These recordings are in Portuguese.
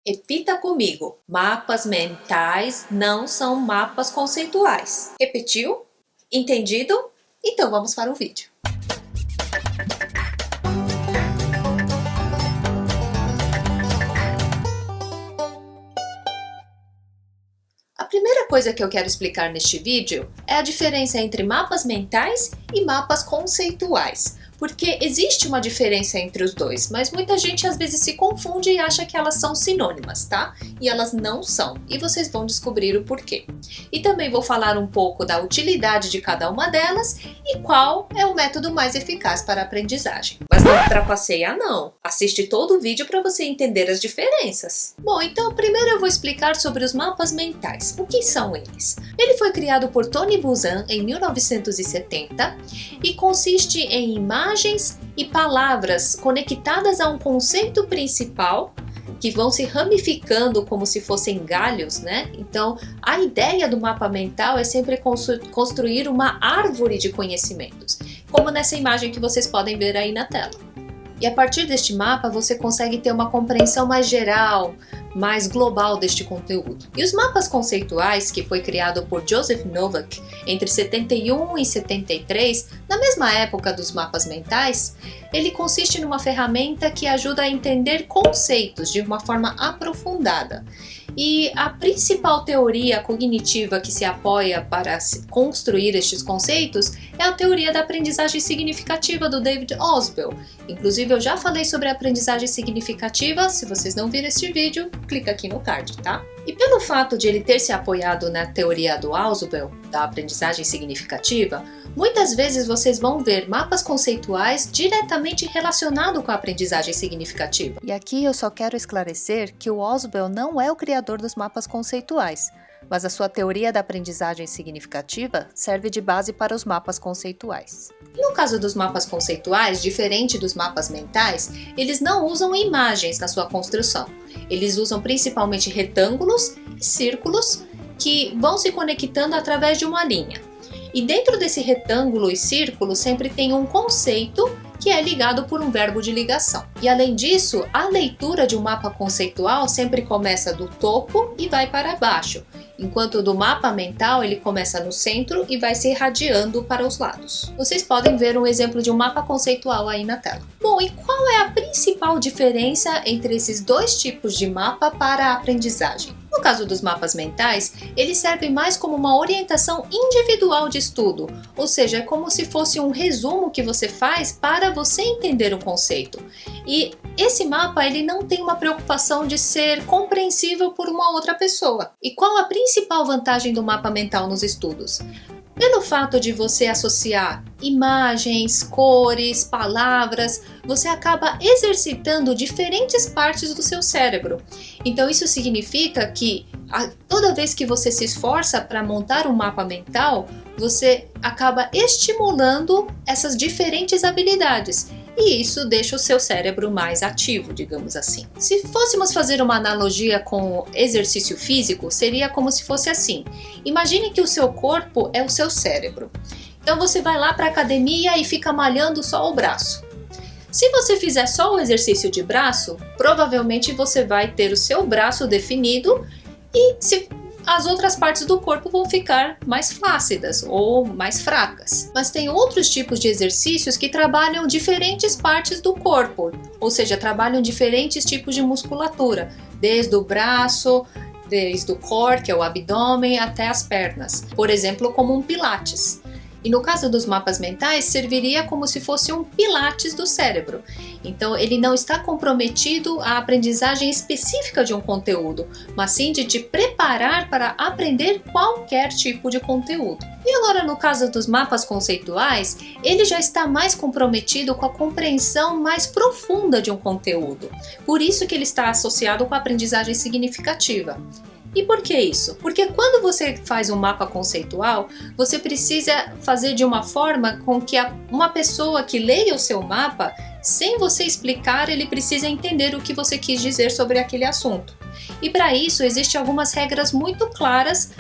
Repita comigo: mapas mentais não são mapas conceituais. Repetiu? Entendido? Então vamos para o vídeo. A primeira coisa que eu quero explicar neste vídeo é a diferença entre mapas mentais e mapas conceituais. Porque existe uma diferença entre os dois, mas muita gente às vezes se confunde e acha que elas são sinônimas, tá? E elas não são, e vocês vão descobrir o porquê. E também vou falar um pouco da utilidade de cada uma delas e qual é o método mais eficaz para a aprendizagem. Mas não trapaceia não, assiste todo o vídeo para você entender as diferenças. Bom, então primeiro eu vou explicar sobre os mapas mentais. O que são eles? Ele foi criado por Tony Buzan em 1970 e consiste em imagens e palavras conectadas a um conceito principal que vão se ramificando como se fossem galhos, né? Então, a ideia do mapa mental é sempre construir uma árvore de conhecimentos, como nessa imagem que vocês podem ver aí na tela. E a partir deste mapa você consegue ter uma compreensão mais geral, mais global deste conteúdo. E os mapas conceituais, que foi criado por Joseph Novak entre 71 e 73, na mesma época dos mapas mentais, ele consiste numa ferramenta que ajuda a entender conceitos de uma forma aprofundada. E a principal teoria cognitiva que se apoia para construir estes conceitos é a teoria da aprendizagem significativa do David Ausubel. Inclusive eu já falei sobre a aprendizagem significativa, se vocês não viram este vídeo, clica aqui no card, tá? E pelo fato de ele ter se apoiado na teoria do Ausubel, da aprendizagem significativa, muitas vezes vocês vão ver mapas conceituais diretamente relacionados com a aprendizagem significativa. E aqui eu só quero esclarecer que o Ausubel não é o criador dos mapas conceituais, mas a sua teoria da aprendizagem significativa serve de base para os mapas conceituais. No caso dos mapas conceituais, diferente dos mapas mentais, eles não usam imagens na sua construção. Eles usam principalmente retângulos e círculos que vão se conectando através de uma linha. E dentro desse retângulo e círculo sempre tem um conceito que é ligado por um verbo de ligação. E além disso, a leitura de um mapa conceitual sempre começa do topo e vai para baixo, enquanto do mapa mental ele começa no centro e vai se irradiando para os lados. Vocês podem ver um exemplo de um mapa conceitual aí na tela. Bom, e qual é a principal diferença entre esses dois tipos de mapa para a aprendizagem? No caso dos mapas mentais, eles servem mais como uma orientação individual de estudo, ou seja, é como se fosse um resumo que você faz para você entender o conceito. E esse mapa ele não tem uma preocupação de ser compreensível por uma outra pessoa. E qual a principal vantagem do mapa mental nos estudos? Pelo fato de você associar imagens, cores, palavras, você acaba exercitando diferentes partes do seu cérebro. Então isso significa que toda vez que você se esforça para montar um mapa mental, você acaba estimulando essas diferentes habilidades. E isso deixa o seu cérebro mais ativo, digamos assim. Se fôssemos fazer uma analogia com exercício físico, seria como se fosse assim. Imagine que o seu corpo é o seu cérebro. Então você vai lá para a academia e fica malhando só o braço. Se você fizer só o exercício de braço, provavelmente você vai ter o seu braço definido e as outras partes do corpo vão ficar mais flácidas ou mais fracas. Mas tem outros tipos de exercícios que trabalham diferentes partes do corpo, ou seja, trabalham diferentes tipos de musculatura, desde o braço, desde o core, que é o abdômen, até as pernas. Por exemplo, como um pilates. E no caso dos mapas mentais, serviria como se fosse um pilates do cérebro. Então, ele não está comprometido à aprendizagem específica de um conteúdo, mas sim de te preparar para aprender qualquer tipo de conteúdo. E agora, no caso dos mapas conceituais, ele já está mais comprometido com a compreensão mais profunda de um conteúdo. Por isso que ele está associado com a aprendizagem significativa. E por que isso? Porque quando você faz um mapa conceitual, você precisa fazer de uma forma com que uma pessoa que leia o seu mapa, sem você explicar, ele precisa entender o que você quis dizer sobre aquele assunto. E para isso, existem algumas regras muito claras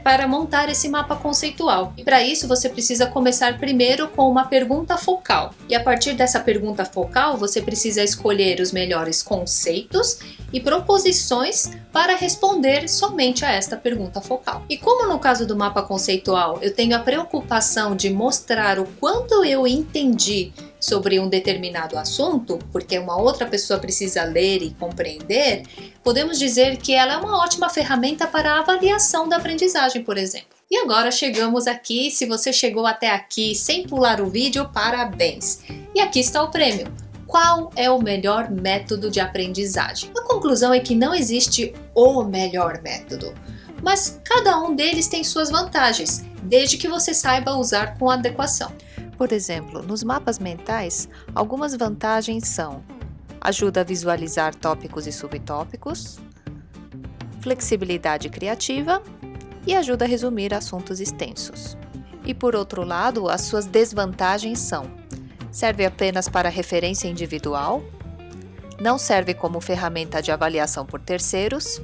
para montar esse mapa conceitual. E para isso você precisa começar primeiro com uma pergunta focal. E a partir dessa pergunta focal você precisa escolher os melhores conceitos e proposições para responder somente a esta pergunta focal. E como no caso do mapa conceitual eu tenho a preocupação de mostrar o quanto eu entendi sobre um determinado assunto, porque uma outra pessoa precisa ler e compreender, podemos dizer que ela é uma ótima ferramenta para a avaliação da aprendizagem, por exemplo. E agora chegamos aqui, se você chegou até aqui sem pular o vídeo, parabéns! E aqui está o prêmio. Qual é o melhor método de aprendizagem? A conclusão é que não existe o melhor método, mas cada um deles tem suas vantagens, desde que você saiba usar com adequação. Por exemplo, nos mapas mentais, algumas vantagens são: ajuda a visualizar tópicos e subtópicos, flexibilidade criativa e ajuda a resumir assuntos extensos. E por outro lado, as suas desvantagens são: serve apenas para referência individual, não serve como ferramenta de avaliação por terceiros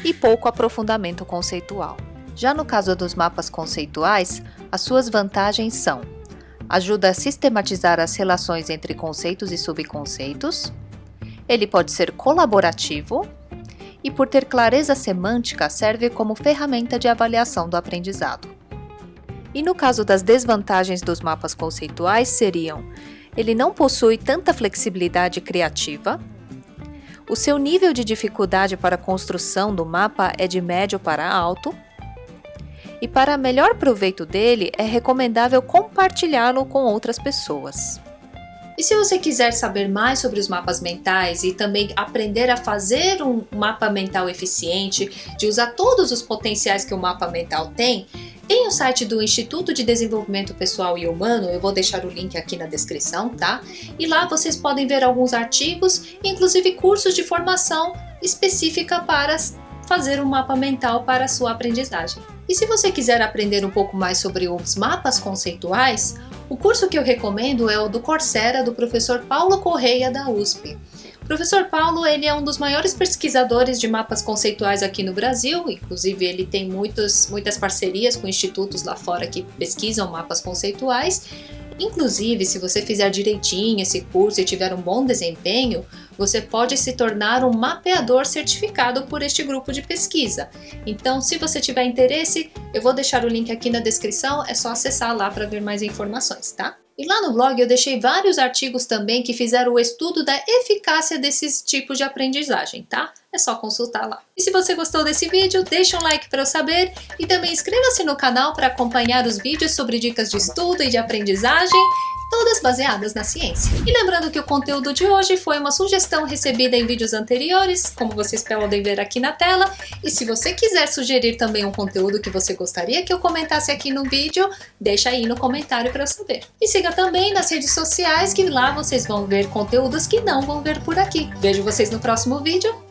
e pouco aprofundamento conceitual. Já no caso dos mapas conceituais, as suas vantagens são: ajuda a sistematizar as relações entre conceitos e subconceitos, ele pode ser colaborativo e, por ter clareza semântica, serve como ferramenta de avaliação do aprendizado. E no caso das desvantagens dos mapas conceituais seriam: ele não possui tanta flexibilidade criativa, o seu nível de dificuldade para a construção do mapa é de médio para alto, e para melhor proveito dele é recomendável compartilhá-lo com outras pessoas. E se você quiser saber mais sobre os mapas mentais e também aprender a fazer um mapa mental eficiente, de usar todos os potenciais que o mapa mental tem o site do Instituto de Desenvolvimento Pessoal e Humano, eu vou deixar o link aqui na descrição, tá? E lá vocês podem ver alguns artigos, inclusive cursos de formação específica para fazer um mapa mental para a sua aprendizagem. E se você quiser aprender um pouco mais sobre os mapas conceituais, o curso que eu recomendo é o do Coursera, do professor Paulo Correia, da USP. O professor Paulo, ele é um dos maiores pesquisadores de mapas conceituais aqui no Brasil, inclusive ele tem muitas parcerias com institutos lá fora que pesquisam mapas conceituais. Inclusive, se você fizer direitinho esse curso e tiver um bom desempenho, você pode se tornar um mapeador certificado por este grupo de pesquisa. Então, se você tiver interesse, eu vou deixar o link aqui na descrição, é só acessar lá para ver mais informações, tá? E lá no blog eu deixei vários artigos também que fizeram o estudo da eficácia desses tipos de aprendizagem, tá? É só consultar lá. E se você gostou desse vídeo, deixa um like para eu saber e também inscreva-se no canal para acompanhar os vídeos sobre dicas de estudo e de aprendizagem, todas baseadas na ciência. E lembrando que o conteúdo de hoje foi uma sugestão recebida em vídeos anteriores, como vocês podem ver aqui na tela, e se você quiser sugerir também um conteúdo que você gostaria que eu comentasse aqui no vídeo, deixa aí no comentário para eu saber. E siga também nas redes sociais, que lá vocês vão ver conteúdos que não vão ver por aqui. Vejo vocês no próximo vídeo.